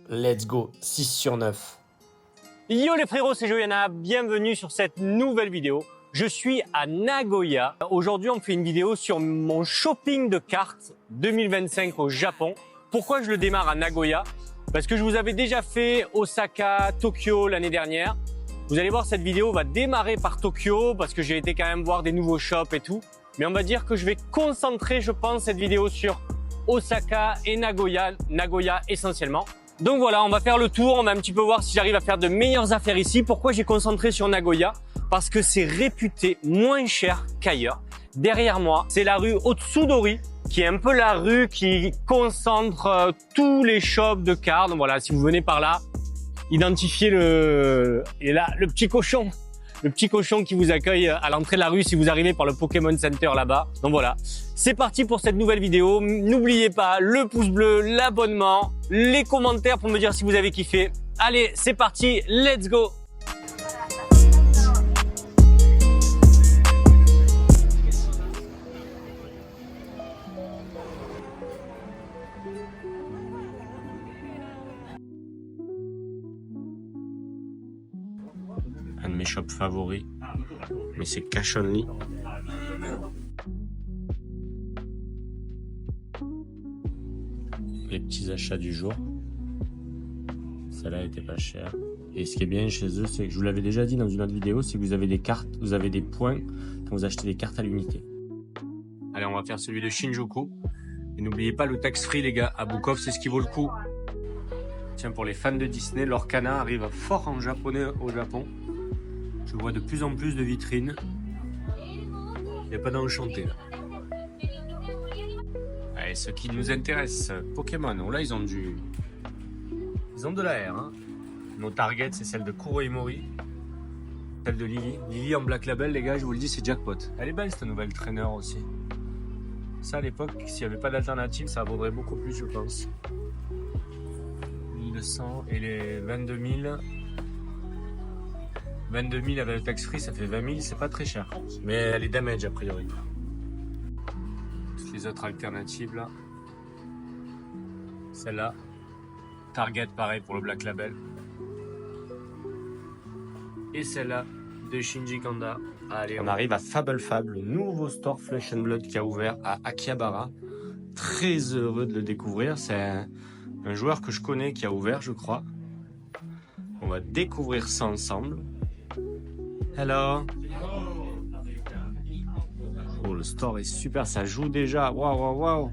Let's go, 6 sur 9. Yo les frérots, c'est Joyana, bienvenue sur cette nouvelle vidéo. Je suis à Nagoya. Aujourd'hui, on fait une vidéo sur mon shopping de cartes 2025 au Japon. Pourquoi je le démarre à Nagoya? Parce que je vous avais déjà fait Osaka, Tokyo l'année dernière. Vous allez voir, cette vidéo va démarrer par Tokyo parce que j'ai été quand même voir des nouveaux shops et tout. Mais on va dire que je vais concentrer, je pense, cette vidéo sur Osaka et Nagoya essentiellement. Donc voilà, on va faire le tour, on va un petit peu voir si j'arrive à faire de meilleures affaires ici. Pourquoi j'ai concentré sur Nagoya? Parce que c'est réputé moins cher qu'ailleurs. Derrière moi, c'est la rue Otsudori, qui est un peu la rue qui concentre tous les shops de cartes. Donc voilà, si vous venez par là, identifiez le petit cochon. Le petit cochon qui vous accueille à l'entrée de la rue si vous arrivez par le Pokémon Center là-bas. Donc voilà, c'est parti pour cette nouvelle vidéo. N'oubliez pas le pouce bleu, l'abonnement, les commentaires pour me dire si vous avez kiffé. Allez, c'est parti, let's go! Un de mes shops favoris, mais c'est cash only. Les petits achats du jour. Celle-là était pas chère. Et ce qui est bien chez eux, c'est que je vous l'avais déjà dit dans une autre vidéo, c'est que vous avez des cartes, vous avez des points quand vous achetez des cartes à l'unité. Allez, on va faire celui de Shinjuku. Et n'oubliez pas le tax free, les gars. À Bukov, c'est ce qui vaut le coup. Tiens, pour les fans de Disney, l'Orcana arrive fort en japonais au Japon. Je vois de plus en plus de vitrines. Il n'y a pas d'enchanté là. Allez, ce qui nous intéresse, Pokémon. Oh, là, ils ont de la R. Hein. Nos targets, c'est celle de Kurohimori. Celle de Lily. Lily en Black Label, les gars, je vous le dis, c'est jackpot. Elle est belle, cette nouvelle trainer aussi. Ça, à l'époque, s'il n'y avait pas d'alternative, ça vaudrait beaucoup plus, je pense. 1200 et les 22 000. 22 000 avec le tax free, ça fait 20 000, c'est pas très cher. Mais elle est damage a priori. Toutes les autres alternatives là. Celle-là. Target pareil pour le Black Label. Et celle-là de Shinji Kanda. Allez, on arrive à Fable Fab, le nouveau store Flesh and Blood qui a ouvert à Akihabara. Très heureux de le découvrir. C'est un joueur que je connais qui a ouvert, je crois. On va découvrir ça ensemble. Hello. Oh, le store est super, ça joue déjà. Waouh, waouh, waouh.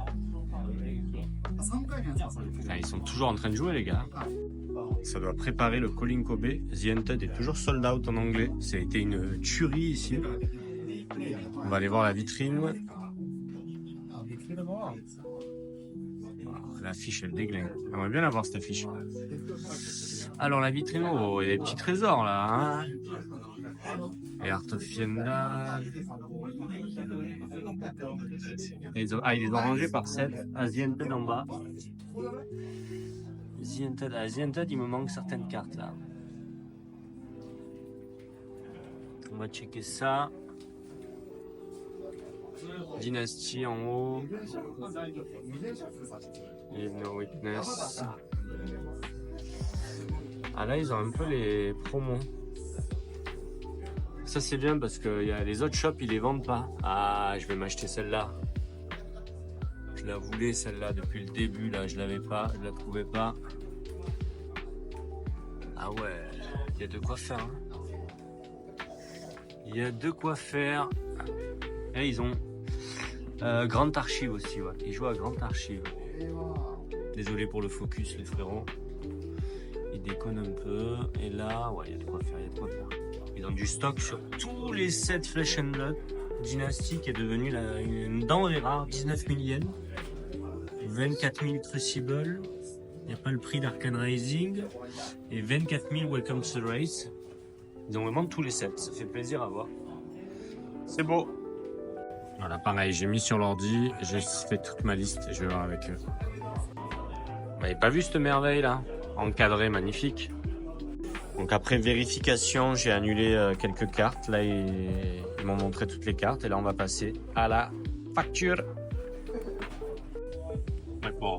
Ils sont toujours en train de jouer, les gars. Ça doit préparer le Calling Kobe. The Hunted est toujours sold out en anglais. Ça a été une tuerie ici. On va aller voir la vitrine. L'affiche, elle déglingue. J'aimerais bien avoir cette affiche. Alors, la vitrine, oh, il y a des petits trésors là. Hein, et Art of Fienda. Ils les ont rangés par 7. Asiented en bas. Asiented, il me manque certaines cartes là. On va checker ça. Dynasty en haut. Leave no witness. Ah là, ils ont un peu les promos. Ça c'est bien parce que y a les autres shops, ils les vendent pas. Ah, je vais m'acheter celle-là. Je la voulais celle-là depuis le début, là, je l'avais pas, je la trouvais pas. Ah ouais, il y a de quoi faire. Il y a de quoi faire. Et ils ont Grand Archive aussi, ouais. Ils jouent à Grand Archive. Désolé pour le focus, les frérots. Ils déconnent un peu. Et là, ouais, il y a de quoi faire, il y a de quoi faire. Ils ont du stock sur tous les sets Flesh and Blood. Dynasty qui est devenue une denrée rare, 19 000 yens. 24 000 Crucible. Il n'y a pas le prix d'Arcane Rising. Et 24 000 Welcome to the Race. Ils ont vraiment tous les sets. Ça fait plaisir à voir. C'est beau. Voilà, pareil, j'ai mis sur l'ordi. J'ai fait toute ma liste et je vais voir avec eux. Vous n'avez pas vu cette merveille là? Encadré, magnifique. Donc après vérification, j'ai annulé quelques cartes. Là, ils m'ont montré toutes les cartes. Et là, on va passer à la facture. Ouais, bon.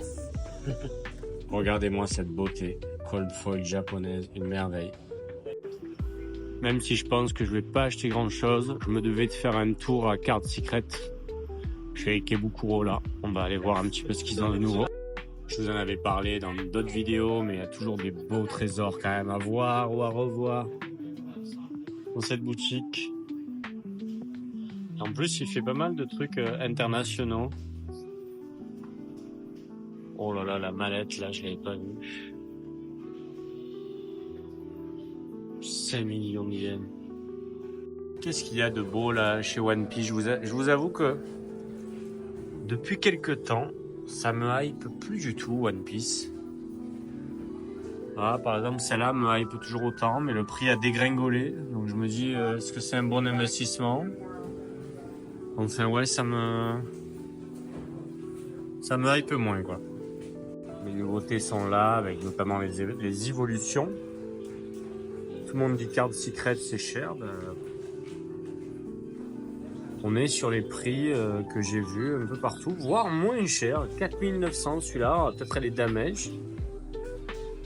Regardez-moi cette beauté. Cold foil japonaise, une merveille. Même si je pense que je vais pas acheter grand chose, je me devais de faire un tour à Card Secret. Je suis avec Ebukuro là. On va aller voir un petit peu ce qu'ils ont de nouveau. Je vous en avais parlé dans d'autres vidéos, mais il y a toujours des beaux trésors quand même à voir ou à revoir dans cette boutique. En plus, il fait pas mal de trucs internationaux. Oh là là, la mallette là, je l'avais pas vue. 5 millions de yens. Qu'est-ce qu'il y a de beau là chez One Piece? Je vous avoue que depuis quelques temps, ça me hype plus du tout One Piece. Voilà, par exemple, celle-là me hype toujours autant, mais le prix a dégringolé. Donc je me dis, est-ce que c'est un bon investissement? Enfin ouais, ça me hype moins quoi. Les nouveautés sont là, avec notamment les évolutions. Tout le monde dit Card Secret c'est cher. On est sur les prix que j'ai vus un peu partout, voire moins cher. 4900 celui-là, peut-être les damage.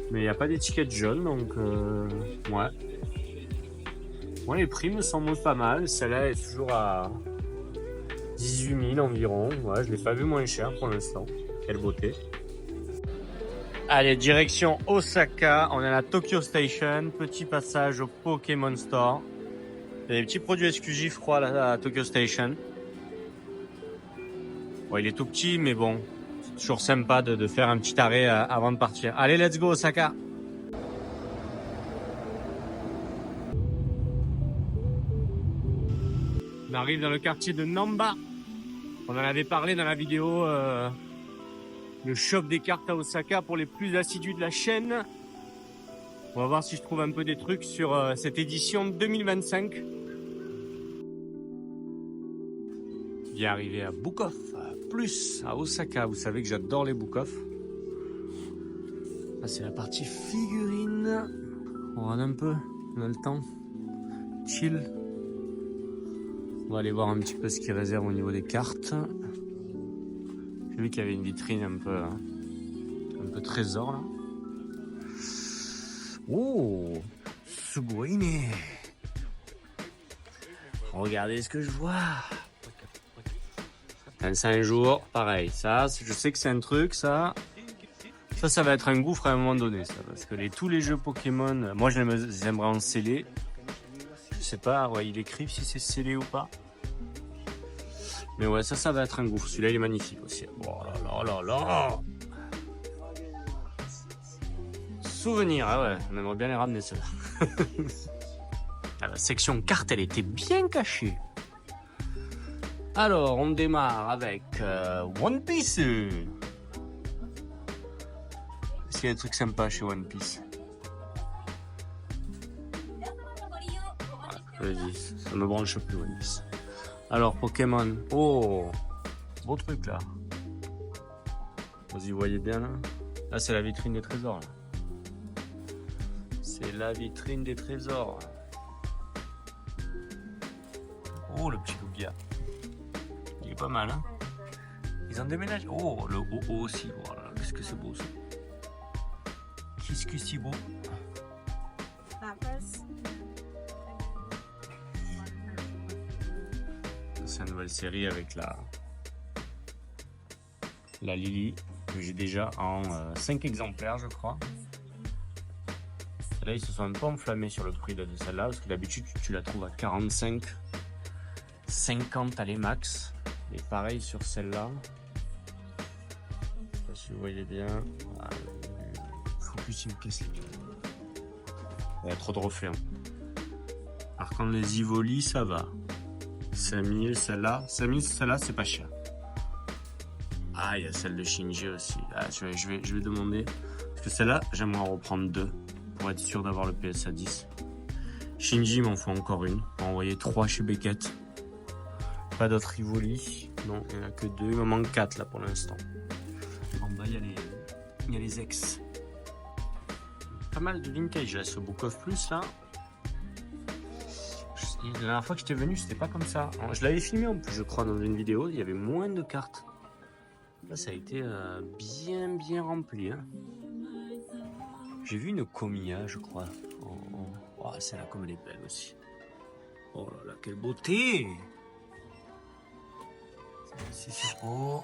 Mais il n'y a pas d'étiquette jaune, donc ouais. Moi les prix me semblent pas mal. Celle-là est toujours à 18 000 environ. Ouais, je l'ai pas vu moins cher pour l'instant. Quelle beauté. Allez, direction Osaka. On est à la Tokyo Station. Petit passage au Pokémon Store. Il y a des petits produits exclusifs, je crois, à la Tokyo Station. Bon, il est tout petit, mais bon, c'est toujours sympa de faire un petit arrêt avant de partir. Allez, let's go, Osaka. On arrive dans le quartier de Namba. On en avait parlé dans la vidéo, le shop des cartes à Osaka pour les plus assidus de la chaîne. On va voir si je trouve un peu des trucs sur cette édition 2025. Bien arrivé à Book of Plus à Osaka. Vous savez que j'adore les Book of. Là, c'est la partie figurine. On regarde un peu, on a le temps. Chill. On va aller voir un petit peu ce qu'ils réservent au niveau des cartes. J'ai vu qu'il y avait une vitrine un peu trésor là. Oh, Sugoine. Regardez ce que je vois. 25 jours, pareil. Ça, je sais que c'est un truc, ça va être un gouffre à un moment donné, ça. Parce que tous les jeux Pokémon, moi j'aimerais en sceller. Je sais pas, ouais, ils écrivent si c'est scellé ou pas. Mais ouais, ça va être un gouffre. Celui-là, il est magnifique aussi. Oh là là là là. Souvenir, ah ouais, on aimerait bien les ramener ceux-là. La section carte, elle était bien cachée. Alors, on démarre avec One Piece. Est-ce qu'il y a des trucs sympas chez One Piece? Vas-y, ça me branche plus One Piece. Alors, Pokémon. Oh, beau truc là. Vous y voyez bien là? Là, c'est la vitrine des trésors. Là. C'est la vitrine des trésors. Oh, le petit Lugia. Il est pas mal, hein? Ils en déménagent. Oh, le OO aussi. Voilà, qu'est-ce que c'est beau ça. Qu'est-ce que c'est beau. C'est une nouvelle série avec la Lily que j'ai déjà en 5 exemplaires, je crois. Là, ils se sont un peu enflammés sur le prix de celle-là, parce que d'habitude, tu la trouves à 45, 50 à les max. Et pareil sur celle-là. Je sais pas si vous voyez bien. Ah, focus, il me casse les pieds. Il y a trop de reflets. Par contre, les Ivoli, ça va. 5000, celle-là. 5000, celle-là, c'est pas cher. Ah, il y a celle de Shinji aussi. Ah, je vais demander. Parce que celle-là, j'aimerais en reprendre 2. Pour être sûr d'avoir le PSA 10. Shinji m'en faut encore une. On va envoyer 3 chez Beckett. Pas d'autres Rivoli. Non, il n'y en a que 2. Il me manque 4 là pour l'instant. En bas, il y a les ex. Pas mal de vintage là, ce Book of Plus là. La dernière fois que j'étais venu, c'était pas comme ça. Je l'avais filmé en plus, je crois, dans une vidéo. Il y avait moins de cartes. Là, ça a été bien rempli. Hein. J'ai vu une Komiya, je crois. Oh, celle-là, comme elle est belle aussi. Oh là là, quelle beauté! C'est trop.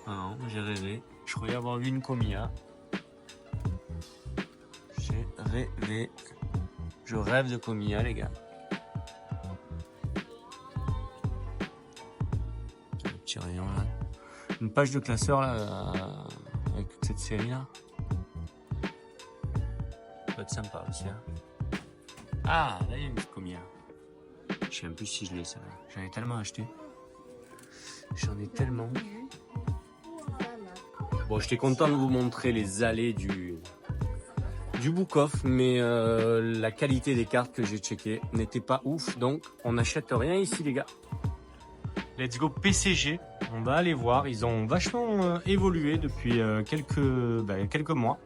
Ah non, j'ai rêvé. Je croyais avoir vu une Komiya. J'ai rêvé. Je rêve de Komiya, les gars. Le petit rayon là. Une page de classeur là, avec toute cette série là. Ça va être sympa aussi. Hein. Ah, là il y a une Komiya. Je sais même plus si je l'ai celle-là. J'en ai tellement acheté. J'en ai tellement. Bon, j'étais content de vous montrer les allées du book-off, mais la qualité des cartes que j'ai checkées n'était pas ouf, donc on n'achète rien ici les gars. Let's go PCG, on va aller voir, ils ont vachement évolué depuis quelques mois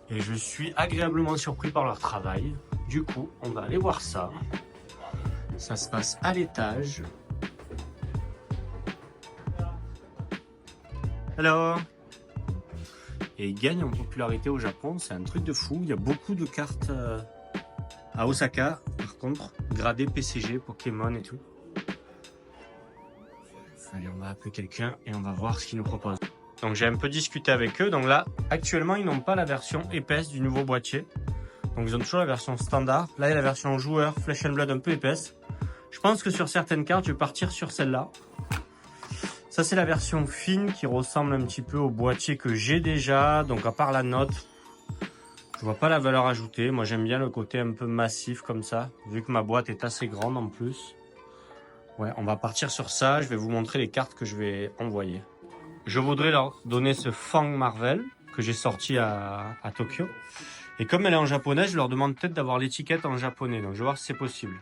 et je suis agréablement surpris par leur travail. Du coup, on va aller voir ça. Ça se passe à l'étage. Hello. Et ils gagnent en popularité au Japon, c'est un truc de fou. Il y a beaucoup de cartes à Osaka, par contre, gradées PCG, Pokémon et tout. Allez, on va appeler quelqu'un et on va voir ce qu'ils nous proposent. Donc j'ai un peu discuté avec eux. Donc là, actuellement, ils n'ont pas la version épaisse du nouveau boîtier. Donc ils ont toujours la version standard. Là, il y a la version joueur, Flesh and Blood un peu épaisse. Je pense que sur certaines cartes, je vais partir sur celle-là. Ça, c'est la version fine qui ressemble un petit peu au boîtier que j'ai déjà. Donc, à part la note, je vois pas la valeur ajoutée. Moi, j'aime bien le côté un peu massif comme ça, vu que ma boîte est assez grande en plus. Ouais, on va partir sur ça. Je vais vous montrer les cartes que je vais envoyer. Je voudrais leur donner ce Fang Marvel que j'ai sorti à Tokyo. Et comme elle est en japonais, je leur demande peut-être d'avoir l'étiquette en japonais. Donc, je vais voir si c'est possible.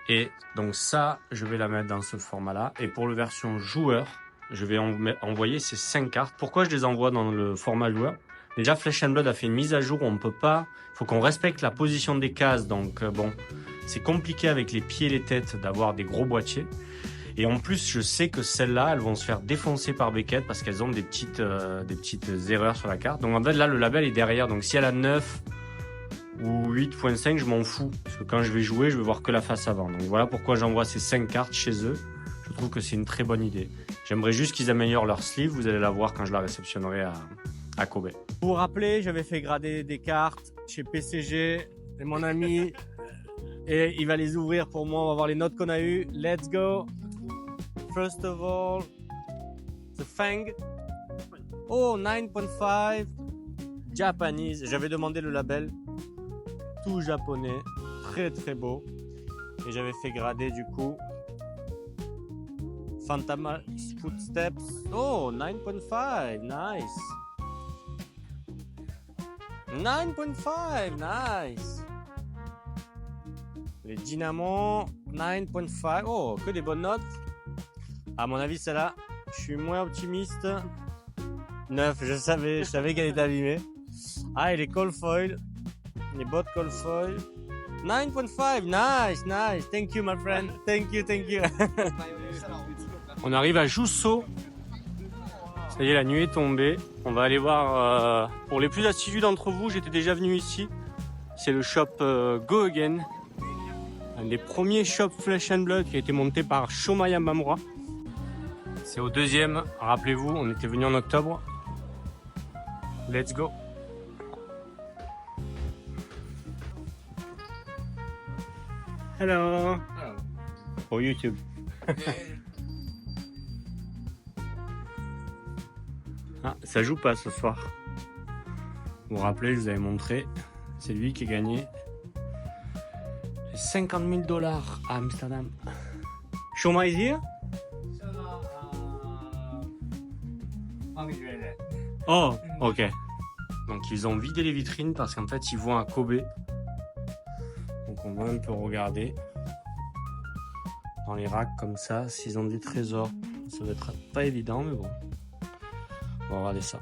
Et donc ça, je vais la mettre dans ce format-là. Et pour la version joueur, je vais envoyer ces 5 cartes. Pourquoi je les envoie dans le format joueur? Déjà, Flesh and Blood a fait une mise à jour où on ne peut pas... Il faut qu'on respecte la position des cases. Donc bon, c'est compliqué avec les pieds et les têtes d'avoir des gros boîtiers. Et en plus, je sais que celles-là, elles vont se faire défoncer par Beckett parce qu'elles ont des petites erreurs sur la carte. Donc en fait, là, le label est derrière. Donc si elle a 9... ou 8.5, je m'en fous. Parce que quand je vais jouer, je vais voir que la face avant. Donc voilà pourquoi j'envoie ces 5 cartes chez eux. Je trouve que c'est une très bonne idée. J'aimerais juste qu'ils améliorent leur sleeve. Vous allez la voir quand je la réceptionnerai à Kobe. Pour vous rappeler, j'avais fait grader des cartes chez PCG. C'est mon ami. Et il va les ouvrir pour moi. On va voir les notes qu'on a eues. Let's go. First of all, the Fang. Oh, 9.5. Japanese. J'avais demandé le label. Tout japonais, très très beau. Et j'avais fait grader du coup Phantom Footsteps. Oh, 9.5, nice. 9.5, nice. Les Dynamo, 9.5. Oh, que des bonnes notes. À mon avis, celle-là, je suis moins optimiste. 9, je savais qu'elle était abîmée. Ah, et les Cold Foil. Les bottes Cold Foil. 9.5, nice, nice. Thank you, my friend. Thank you. On arrive à Jusso. Ça y est, la nuit est tombée. On va aller voir. Pour les plus assidus d'entre vous, j'étais déjà venu ici. C'est le shop Go Again. Un des premiers shops Flesh and Blood qui a été monté par Shoma Yamamura. C'est au deuxième. Rappelez-vous, on était venu en octobre. Let's go. Hello. Pour YouTube. Ah, ça joue pas ce soir. Vous vous rappelez, je vous avais montré. C'est lui qui a gagné les $50,000 à Amsterdam. Shoma is here? Oh, ok. Donc ils ont vidé les vitrines parce qu'en fait ils vont à Kobe. Donc on va un peu regarder dans les racks comme ça s'ils ont des trésors. Ça va être pas évident mais bon. On va regarder ça.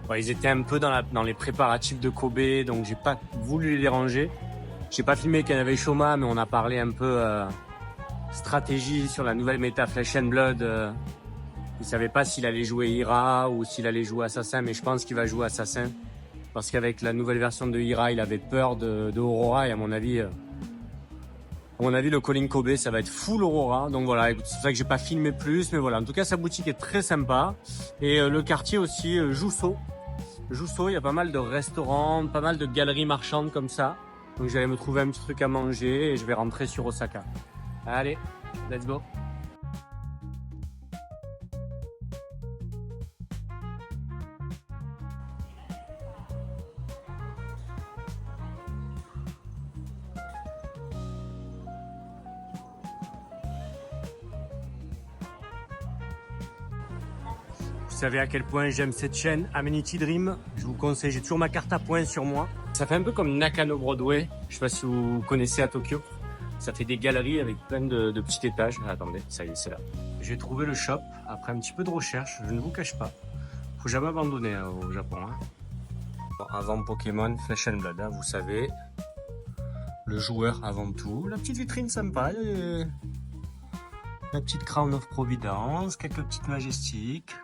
Ouais, ils étaient un peu dans les préparatifs de Kobe, donc j'ai pas voulu les déranger. J'ai pas filmé qu'il y en avait Shoma, mais on a parlé un peu stratégie sur la nouvelle méta Flesh and Blood Il savait pas s'il allait jouer Ira ou s'il allait jouer Assassin, mais je pense qu'il va jouer Assassin. Parce qu'avec la nouvelle version de Ira, il avait peur de Aurora et à mon avis, le Colin Kobe, ça va être full Aurora. Donc voilà, c'est pour ça que j'ai pas filmé plus, mais voilà. En tout cas, sa boutique est très sympa. Et le quartier aussi, Jusso. Jusso, il y a pas mal de restaurants, pas mal de galeries marchandes comme ça. Donc j'allais me trouver un petit truc à manger et je vais rentrer sur Osaka. Allez, let's go. Vous savez à quel point j'aime cette chaîne, Amenity Dream. Je vous conseille, j'ai toujours ma carte à points sur moi. Ça fait un peu comme Nakano Broadway. Je sais pas si vous connaissez à Tokyo. Ça fait des galeries avec plein de petits étages. Ah, attendez, ça y est, c'est là. J'ai trouvé le shop après un petit peu de recherche, je ne vous cache pas. Faut jamais abandonner au Japon. Bon, avant Pokémon, Flesh and Blood, vous savez. Le joueur avant tout. La petite vitrine sympa. La petite Crown of Providence, quelques petites Majestiques.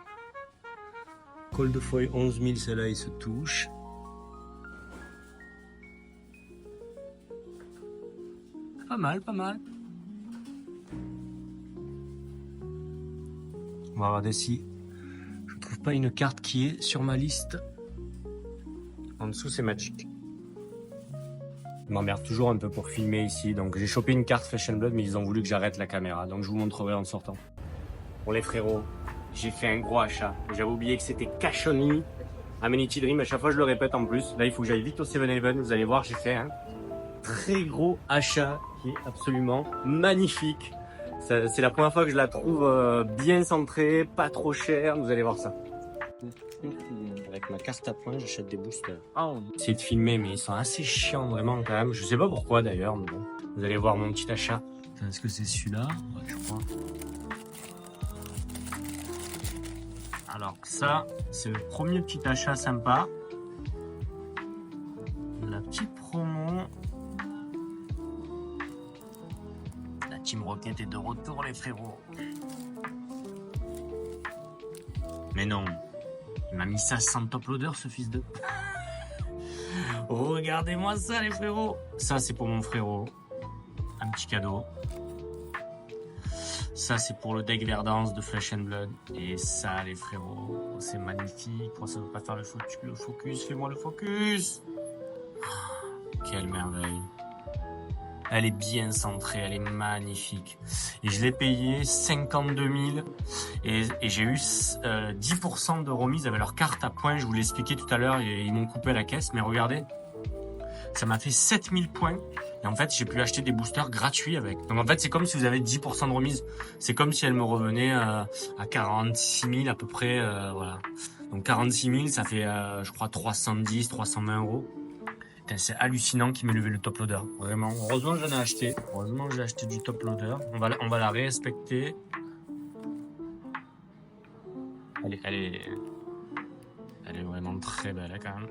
Cold Foil 11 000, celle-là, il se touche. Pas mal, pas mal. On va regarder si je trouve pas une carte qui est sur ma liste. En dessous, c'est Magic. Je m'emmerde toujours un peu pour filmer ici. Donc j'ai chopé une carte Flesh and Blood, mais ils ont voulu que j'arrête la caméra. Donc je vous montrerai en sortant. Pour les frérots, j'ai fait un gros achat. J'avais oublié que c'était cash only. Amenity Dream, à chaque fois je le répète en plus. Là, il faut que j'aille vite au 7-Eleven. Vous allez voir, j'ai fait un très gros achat qui est absolument magnifique. C'est la première fois que je la trouve bien centrée, pas trop chère. Vous allez voir ça. Avec ma carte à points, j'achète des boosters. Essayez de filmer, mais ils sont assez chiants vraiment quand même. Je sais pas pourquoi d'ailleurs, mais bon. Vous allez voir mon petit achat. Est-ce que c'est celui-là? Ouais, je crois. Alors ça, c'est le premier petit achat sympa. La petite promo. La Team Rocket est de retour, les frérots. Mais non, il m'a mis ça sans top loader, ce fils de... Oh, regardez-moi ça, les frérots. Ça, c'est pour mon frérot. Un petit cadeau. Ça, c'est pour le deck Verdance de Flesh and Blood. Et ça, les frérots, c'est magnifique. Pourquoi ça ne veut pas faire le focus? Fais-moi le focus. Quelle merveille. Elle est bien centrée, elle est magnifique. Et je l'ai payé 52 000. Et j'ai eu 10% de remise avec leur carte à points. Je vous l'ai expliqué tout à l'heure, ils m'ont coupé la caisse. Mais regardez, ça m'a fait 7000 points. Et en fait, j'ai pu acheter des boosters gratuits avec. Donc en fait, c'est comme si vous avez 10% de remise. C'est comme si elle me revenait à 46 000 à peu près. Voilà. Donc 46 000, ça fait, je crois, 310, 320 euros. C'est hallucinant qu'il m'ait levé le top loader. Vraiment. Heureusement, j'en ai acheté. Heureusement, j'ai acheté du top loader. On va la respecter. Elle est vraiment très belle, hein, quand même.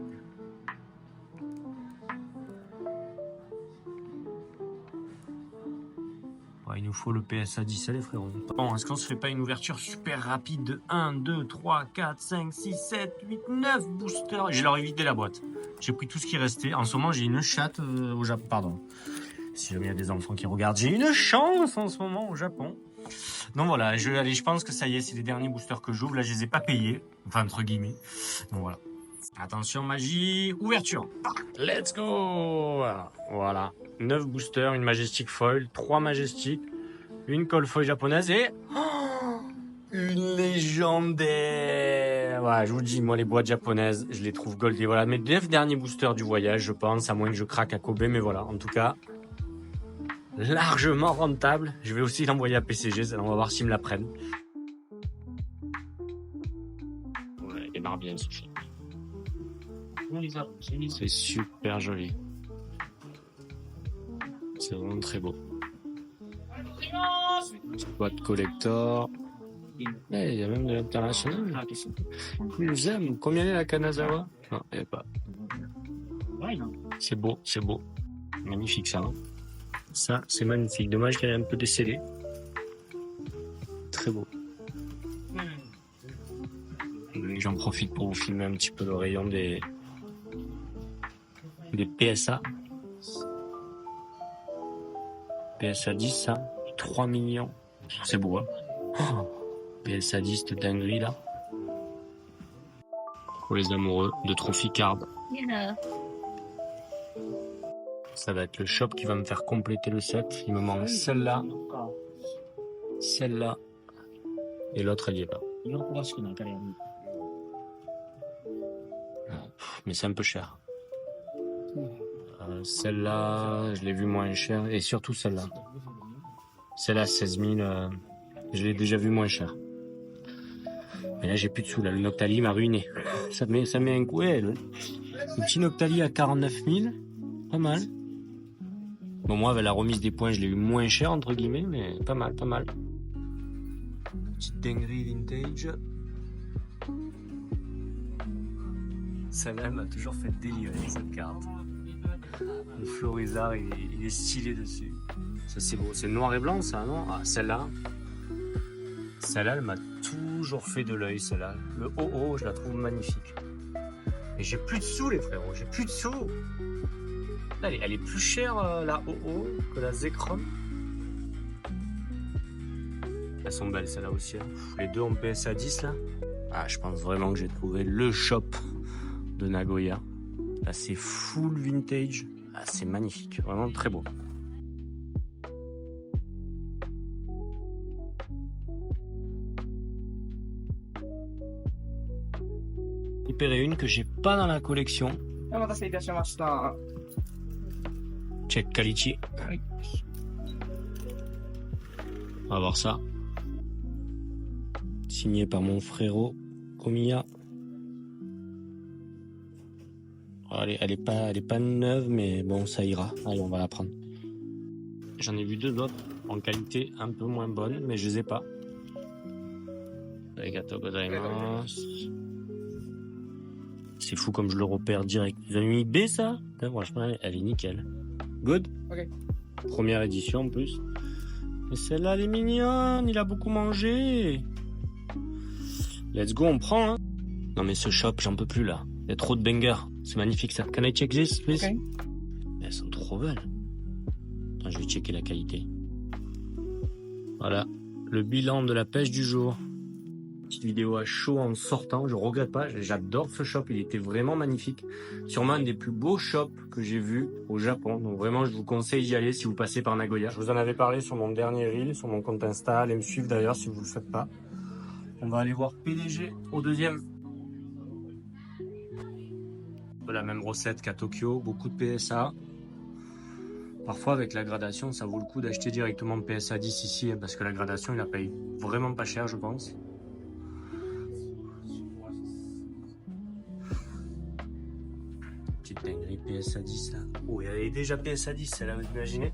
Ouais, il nous faut le PSA 10, les frérots. Bon, est-ce qu'on se fait pas une ouverture super rapide de 1, 2, 3, 4, 5, 6, 7, 8, 9 boosters? Je leur ai vidé la boîte. J'ai pris tout ce qui restait. En ce moment, j'ai une chatte au Japon. Pardon. Si jamais il y a des enfants qui regardent, j'ai une chance en ce moment au Japon. Donc voilà, je pense que ça y est, c'est les derniers boosters que j'ouvre. Là, je les ai pas payés. Enfin, entre guillemets. Donc voilà. Attention, magie. Ouverture. Let's go. Voilà. 9 boosters, une Majestic Foil, 3 Majestic, une Cold Foil japonaise et... Oh, une légendaire. Ouais, je vous dis, moi, les boîtes japonaises, je les trouve gold. Et voilà, mes 9 derniers boosters du voyage, je pense, à moins que je craque à Kobe. Mais voilà, en tout cas, largement rentable. Je vais aussi l'envoyer à PCG, on va voir s'ils me la prennent. Ouais, il démarre bien, ce film. C'est super joli. C'est vraiment très beau. Boîte collector. Il y a même de l'international. J'aime. Combien est la Kanazawa? Non, il n'y a pas. C'est beau, c'est beau. Magnifique ça. Hein, ça, c'est magnifique. Dommage qu'elle est un peu décellée. Très beau. J'en profite pour vous filmer un petit peu le rayon des PSA. PSA 10, ça, 3 millions. C'est beau, hein. Oh, PSA 10 de dinguerie, là. Pour les amoureux de Trophy Card. Yeah. Ça va être le shop qui va me faire compléter le set. Il me manque celle-là, celle-là, et l'autre, elle y est pas. Mais c'est un peu cher. Celle-là, je l'ai vue moins cher. Et surtout celle-là. Celle-là, 16 000, je l'ai déjà vue moins cher. Mais là, j'ai plus de sous. Là, le Noctali m'a ruiné. Ça met un coup. Ouais, le petit Noctali à 49 000. Pas mal. Bon, moi, avec la remise des points, je l'ai eu moins cher, entre guillemets, mais pas mal, pas mal. Petite dinguerie vintage. Celle-là, elle m'a toujours fait délirer, cette carte. Le Florizard, il est stylé dessus. Ça, c'est beau. C'est noir et blanc, ça, non? Ah, celle-là. Celle-là, elle m'a toujours fait de l'œil, celle-là. Le OO, je la trouve magnifique. Et j'ai plus de sous, les frérots. J'ai plus de sous. Là, elle est plus chère, la OO, que la Zekrom. Elles sont belles, celles-là aussi. Hein. Les deux en PSA 10, là. Ah, je pense vraiment que j'ai trouvé le shop de Nagoya. Là, c'est full vintage. Ah, c'est magnifique. Vraiment très beau. Récupérer une que j'ai pas dans la collection. Check quality. On va voir ça. Signé par mon frérot Komiya. Elle est pas neuve, mais bon, ça ira. Allez, on va la prendre. J'en ai vu deux autres en qualité un peu moins bonne, mais je les ai pas. Arigatou gozaimasu. C'est fou comme je le repère direct. Ils ont mis B, ça? Putain, franchement, elle est nickel. Good? Ok. Première édition en plus. Mais celle-là, elle est mignonne. Il a beaucoup mangé. Let's go, on prend. Hein. Non, mais ce shop, j'en peux plus là. Il y a trop de bangers. C'est magnifique ça. Can I check this, please? Okay. Elles sont trop belles. Attends, je vais checker la qualité. Voilà. Le bilan de la pêche du jour. Petite vidéo à chaud en sortant. Je regrette pas. J'adore ce shop. Il était vraiment magnifique. Sûrement un des plus beaux shops que j'ai vu au Japon. Donc vraiment, je vous conseille d'y aller si vous passez par Nagoya. Je vous en avais parlé sur mon dernier reel, sur mon compte Insta. Allez me suivre d'ailleurs si vous le faites pas. On va aller voir PDG au deuxième. La même recette qu'à Tokyo, beaucoup de PSA. Parfois avec la gradation, ça vaut le coup d'acheter directement le PSA 10 ici, parce que la gradation, il la paye vraiment pas cher, je pense. Petite dinguerie PSA 10 là. Oh, il y avait déjà PSA 10, celle-là, vous imaginez?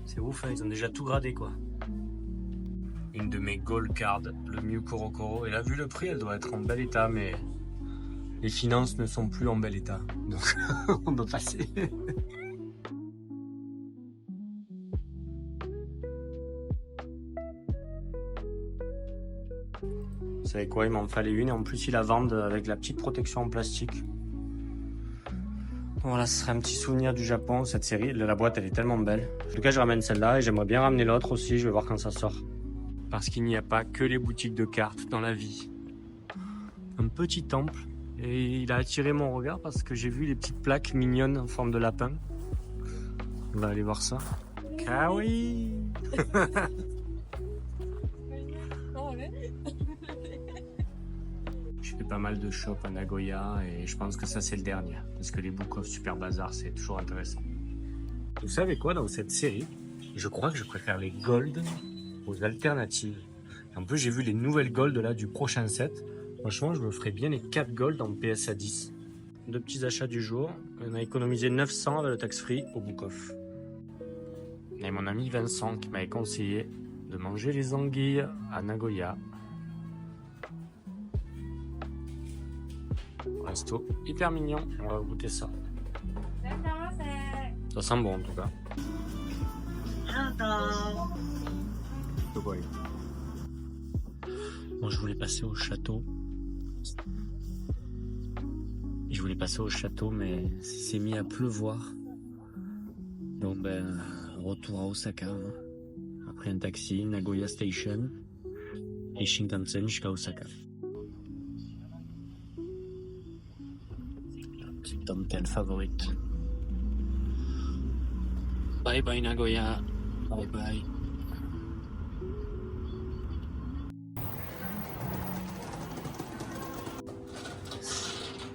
C'est ouf, hein, ils ont déjà tout gradé quoi. Une de mes gold cards, le Mew Korokoro. Et là, vu le prix, elle doit être en bel état, mais les finances ne sont plus en bel état. Donc, on va passer. Vous savez quoi, il m'en fallait une et en plus, ils la vendent avec la petite protection en plastique. Voilà, ce serait un petit souvenir du Japon, cette série. La boîte, elle est tellement belle. En tout cas, je ramène celle-là et j'aimerais bien ramener l'autre aussi. Je vais voir quand ça sort. Parce qu'il n'y a pas que les boutiques de cartes dans la vie. Un petit temple. Et il a attiré mon regard parce que j'ai vu les petites plaques mignonnes en forme de lapin. On va aller voir ça. Kawaii. Je fais pas mal de shops à Nagoya et je pense que ça c'est le dernier. Parce que les Book of Super Bazaar c'est toujours intéressant. Vous savez quoi, dans cette série, je crois que je préfère les gold aux alternatives. En plus j'ai vu les nouvelles gold là du prochain set. Franchement je me ferais bien les 4 gold en PSA 10. Deux petits achats du jour. On a économisé 900 avec le tax free au Book of. Et mon ami Vincent qui m'avait conseillé de manger les anguilles à Nagoya. Resto hyper mignon, on va goûter ça. Ça sent bon en tout cas. Bon, je voulais passer au château Je voulais passer au château, mais il s'est mis à pleuvoir. Donc ben, retour à Osaka. Hein. Après un taxi, Nagoya Station et Shinkansen jusqu'à Osaka. Petite dentelle favorite. Bye bye Nagoya. Bye bye.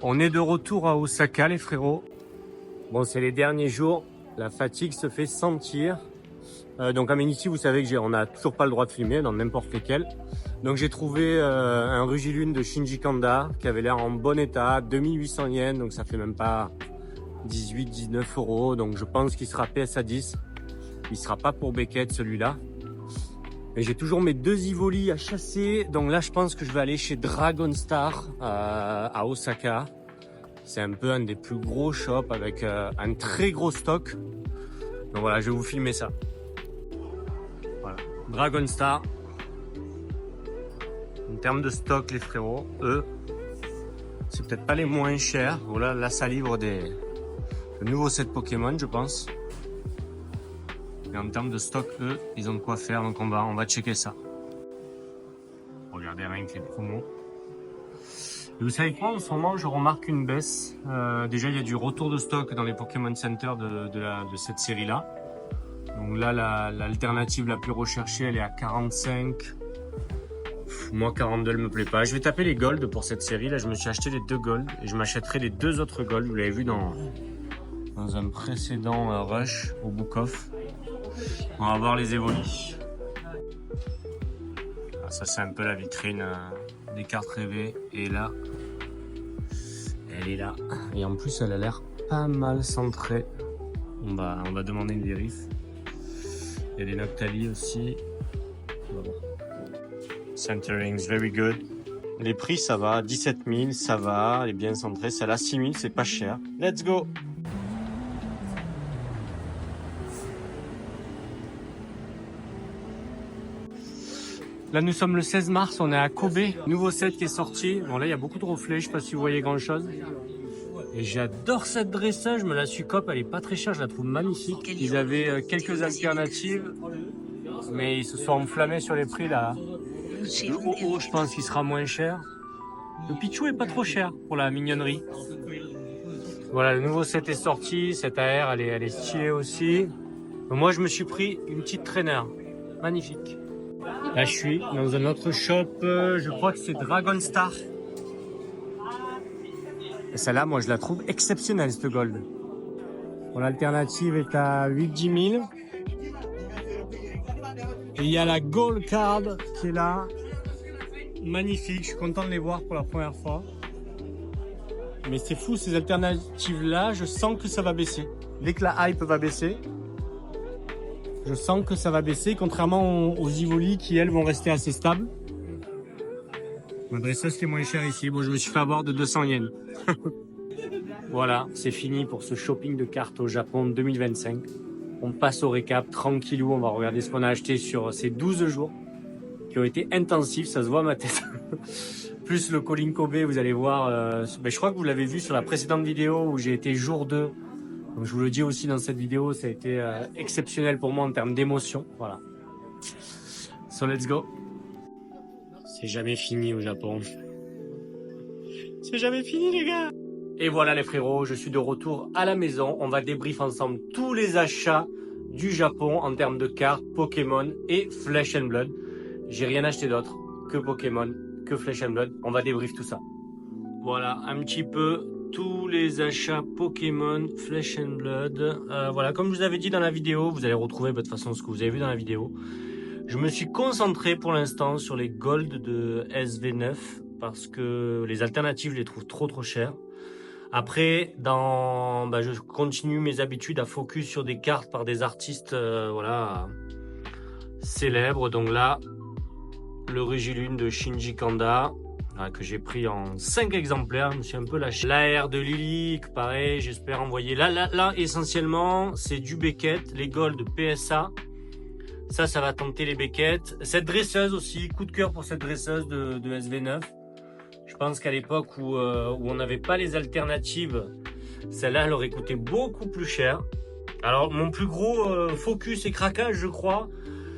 On est de retour à Osaka, les frérots. Bon, c'est les derniers jours. La fatigue se fait sentir. Donc à Mainichi, vous savez que on n'a toujours pas le droit de filmer dans n'importe lesquels. Donc j'ai trouvé un Rugilune de Shinji Kanda qui avait l'air en bon état, 2800 yens, donc ça fait même pas 18-19 euros. Donc je pense qu'il sera PSA 10. Il sera pas pour Beckett celui-là. Et j'ai toujours mes 2 Ivoli à chasser. Donc là, je pense que je vais aller chez Dragon Star à Osaka. C'est un peu un des plus gros shops avec un très gros stock. Donc voilà, je vais vous filmer ça. Voilà, Dragon Star. En termes de stock, les frérots, eux, c'est peut-être pas les moins chers. Voilà, là, ça livre le nouveau set Pokémon, je pense. Et en termes de stock, eux, ils ont de quoi faire, donc on va checker ça. Regardez rien que les promos. Et vous savez quoi, en ce moment, je remarque une baisse. Déjà, il y a du retour de stock dans les Pokémon Center de cette série-là. Donc là, l'alternative la plus recherchée, elle est à 45. Moi, 42, elle me plaît pas. Je vais taper les Gold pour cette série. Là, je me suis acheté les 2 Gold et je m'achèterai les 2 autres Gold. Vous l'avez vu dans un précédent rush au Book Off. On va voir les évolutions. Ah, ça, c'est un peu la vitrine des cartes rêvées. Et là, elle est là. Et en plus, elle a l'air pas mal centrée. On va demander une vérif. Il y a des Noctali aussi. On va voir. Centering's very good. Les prix, ça va. 17 000, ça va. Elle est bien centrée. Celle-là, 6 000, c'est pas cher. Let's go! Là, nous sommes le 16 mars, on est à Kobe. Nouveau set qui est sorti. Bon, là, il y a beaucoup de reflets. Je sais pas si vous voyez grand chose. Et j'adore cette dressage. Je me la suis cop. Elle est pas très chère. Je la trouve magnifique. Ils avaient quelques alternatives. Mais ils se sont enflammés sur les prix, là. Le OO, je pense qu'il sera moins cher. Le Pichou est pas trop cher pour la mignonnerie. Voilà, le nouveau set est sorti. Cette AR, elle est stylée aussi. Donc, moi, je me suis pris une petite traîner. Magnifique. Là, je suis dans un autre shop, je crois que c'est Dragon Star. Et celle-là, moi, je la trouve exceptionnelle, cette gold. Bon, l'alternative est à 8-10 000. Et il y a la Gold Card qui est là. Magnifique, je suis content de les voir pour la première fois. Mais c'est fou, ces alternatives-là, je sens que ça va baisser. Dès que la hype va baisser, je sens que ça va baisser, contrairement aux Ivoli qui, elles, vont rester assez stables. Ma dresseuse qui est moins chère ici. Bon, je me suis fait avoir de 200 yens. Voilà, c'est fini pour ce shopping de cartes au Japon 2025. On passe au récap, tranquillou. On va regarder ce qu'on a acheté sur ces 12 jours qui ont été intensifs. Ça se voit à ma tête. Plus le Colin Kobe, vous allez voir. Je crois que vous l'avez vu sur la précédente vidéo où j'ai été jour 2. Donc, je vous le dis aussi dans cette vidéo, ça a été exceptionnel pour moi en termes d'émotion. Voilà. So let's go. C'est jamais fini au Japon. C'est jamais fini les gars. Et voilà les frérots, je suis de retour à la maison. On va débrief ensemble tous les achats du Japon en termes de cartes, Pokémon et Flesh and Blood. J'ai rien acheté d'autre que Pokémon, que Flesh and Blood. On va débrief tout ça. Voilà, un petit peu tous les achats Pokémon, Flesh and Blood. Voilà, comme je vous avais dit dans la vidéo, vous allez retrouver de toute façon ce que vous avez vu dans la vidéo. Je me suis concentré pour l'instant sur les Gold de SV9 parce que les alternatives, je les trouve trop chères. Après, je continue mes habitudes à focus sur des cartes par des artistes voilà, célèbres. Donc là, le Rugilune de Shinji Kanda. Que j'ai pris en 5 exemplaires, je me suis un peu lâché. L'AR de Lily, pareil, j'espère envoyer. Là, essentiellement, c'est du Beckett, les Gold PSA. Ça va tenter les Beckett. Cette dresseuse aussi, coup de cœur pour cette dresseuse de SV9. Je Je pense qu'à l'époque où on n'avait pas les alternatives, celle-là, elle aurait coûté beaucoup plus cher. Alors, mon plus gros focus et craquage, je crois,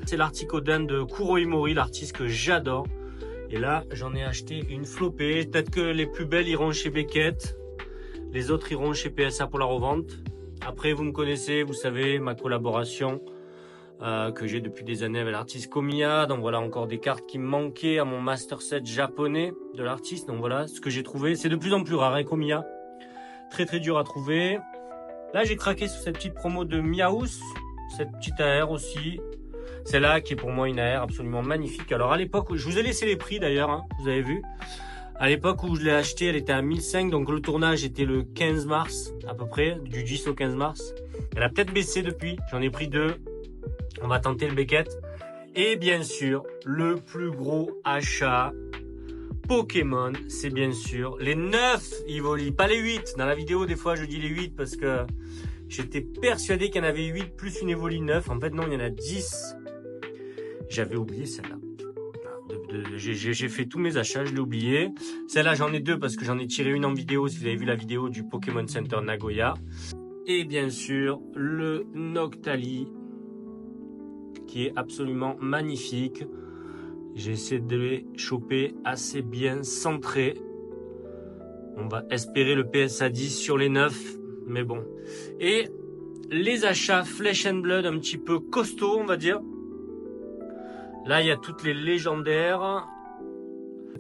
c'est l'Articodin de Kuro Imori, l'artiste que j'adore. Et là, j'en ai acheté une flopée. Peut-être que les plus belles iront chez Beckett. Les autres iront chez PSA pour la revente. Après, vous me connaissez, vous savez, ma collaboration que j'ai depuis des années avec l'artiste Komiya. Donc voilà, encore des cartes qui me manquaient à mon master set japonais de l'artiste. Donc voilà, ce que j'ai trouvé. C'est de plus en plus rare, hein, Komiya. Très très dur à trouver. Là, j'ai craqué sur cette petite promo de Miaus. Cette petite AR aussi. Celle-là qui est pour moi une AR absolument magnifique. Alors à l'époque, je vous ai laissé les prix d'ailleurs, hein, vous avez vu. À l'époque où je l'ai acheté, elle était à 1005, donc le tournage était le 15 mars à peu près, du 10 au 15 mars. Elle a peut-être baissé depuis, j'en ai pris 2. On va tenter le Beckett. Et bien sûr, le plus gros achat Pokémon, c'est bien sûr les 9 Evoli, pas les 8. Dans la vidéo, des fois, je dis les 8 parce que j'étais persuadé qu'il y en avait 8 plus une Evoli 9. En fait, non, il y en a 10. J'avais oublié celle-là. J'ai fait tous mes achats, je l'ai oublié. Celle-là, j'en ai 2 parce que j'en ai tiré une en vidéo, si vous avez vu la vidéo du Pokémon Center Nagoya. Et bien sûr, le Noctali, qui est absolument magnifique. J'ai essayé de les choper assez bien centrés. On va espérer le PSA 10 sur les 9, mais bon. Et les achats Flesh and Blood un petit peu costauds, on va dire. Là, il y a toutes les légendaires.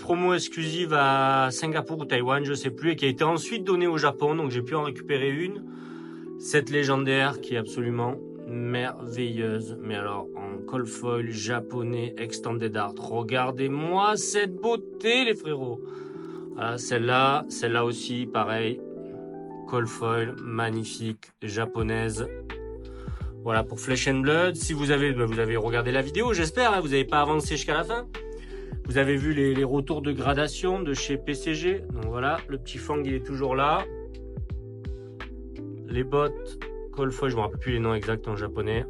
Promo exclusive à Singapour ou Taïwan, je sais plus, et qui a été ensuite donnée au Japon, donc j'ai pu en récupérer une. Cette légendaire qui est absolument merveilleuse. Mais alors, en cold foil japonais extended art. Regardez-moi cette beauté, les frérots. Voilà, celle-là aussi, pareil. Cold foil, magnifique, japonaise. Voilà pour Flesh and Blood. Si vous avez regardé la vidéo, j'espère, hein, vous n'avez pas avancé jusqu'à la fin. Vous avez vu les retours de gradation de chez PCG. Donc voilà, le petit Fang, il est toujours là. Les bottes, Cold Foil, je ne me rappelle plus les noms exacts en japonais.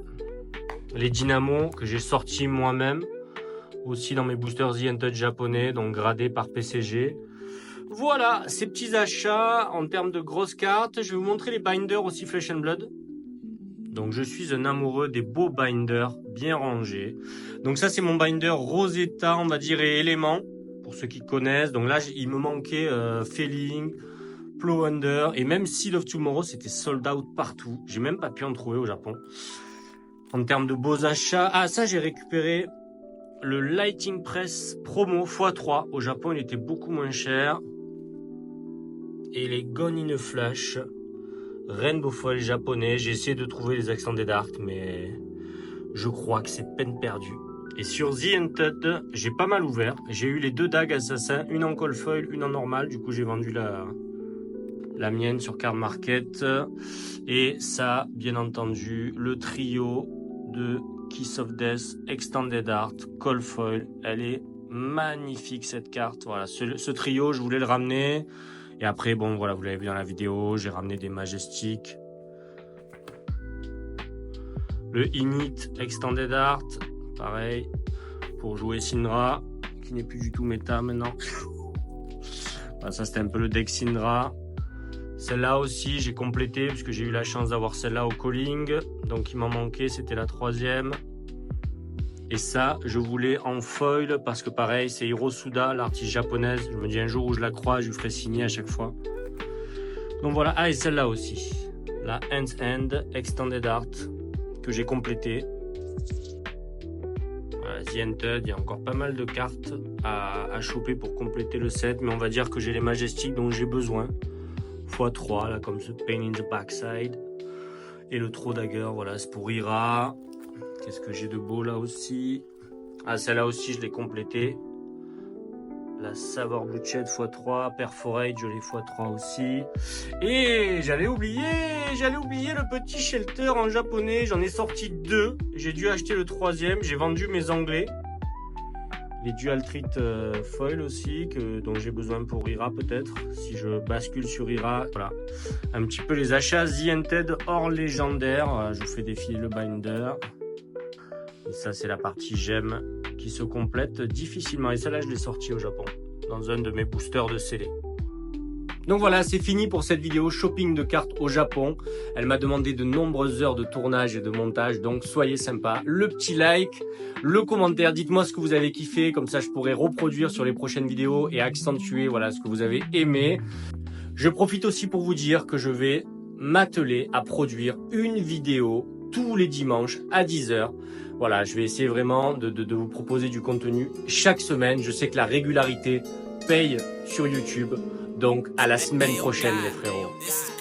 Les dynamos que j'ai sortis moi-même. Aussi dans mes boosters The Touch japonais, donc gradés par PCG. Voilà, ces petits achats en termes de grosses cartes. Je vais vous montrer les binders aussi Flesh and Blood. Donc je suis un amoureux des beaux binders bien rangés. Donc ça c'est mon binder Rosetta, on va dire, et éléments, pour ceux qui connaissent. Donc là il me manquait Failing, Plow Under, et même Seed of Tomorrow, c'était sold out partout. J'ai même pas pu en trouver au Japon. En termes de beaux achats, ah ça j'ai récupéré le Lighting Press Promo x3. Au Japon il était beaucoup moins cher. Et les Gone in a Flash Rainbow Foil japonais. J'ai essayé de trouver les Extended Art, mais je crois que c'est peine perdue. Et sur The Hunted, j'ai pas mal ouvert. J'ai eu les 2 dagues assassins, une en cold foil, une en normal. Du coup, j'ai vendu la mienne sur Card Market. Et ça, bien entendu, le trio de Kiss of Death Extended Art cold foil. Elle est magnifique cette carte. Voilà, ce trio, je voulais le ramener. Et après, bon, voilà, vous l'avez vu dans la vidéo, j'ai ramené des Majestic. Le Init Extended Art, pareil, pour jouer Syndra, qui n'est plus du tout méta maintenant. Voilà, ça, c'était un peu le deck Syndra. Celle-là aussi, j'ai complété, puisque j'ai eu la chance d'avoir celle-là au calling. Donc, il m'en manquait, c'était la 3e. Et ça, je voulais en foil parce que pareil, c'est Hirosuda, l'artiste japonaise. Je me dis un jour où je la croise, je lui ferai signer à chaque fois. Donc voilà, ah et celle-là aussi. La Hand's End Extended Art que j'ai complétée. Voilà, The Hunted, il y a encore pas mal de cartes à choper pour compléter le set. Mais on va dire que j'ai les Majestic dont j'ai besoin. x3, là, comme ce Pain in the Backside. Et le Throw Dagger, voilà, c'est pour Ira. Qu'est-ce que j'ai de beau là aussi? Ah, celle-là aussi, je l'ai complétée. La Savor Bloodshed x3, Perforate, je l'ai x3 aussi. Et j'allais oublier le petit shelter en japonais. J'en ai sorti 2. J'ai dû acheter le 3e. J'ai vendu mes anglais. Les Dual Treat Foil aussi, dont j'ai besoin pour Ira peut-être. Si je bascule sur Ira, voilà. Un petit peu les achats The Hunted hors légendaire. Je vous fais défiler le binder. Et ça, c'est la partie gemme qui se complète difficilement. Et celle-là, je l'ai sortie au Japon. dans un de mes boosters de scellé. Donc voilà, c'est fini pour cette vidéo shopping de cartes au Japon. Elle m'a demandé de nombreuses heures de tournage et de montage, donc soyez sympa. Le petit like, le commentaire, dites-moi ce que vous avez kiffé, comme ça je pourrai reproduire sur les prochaines vidéos et accentuer voilà, ce que vous avez aimé. Je profite aussi pour vous dire que je vais m'atteler à produire une vidéo tous les dimanches à 10 h. Voilà, je vais essayer vraiment de vous proposer du contenu chaque semaine. Je sais que la régularité paye sur YouTube. Donc à la semaine prochaine les frérots.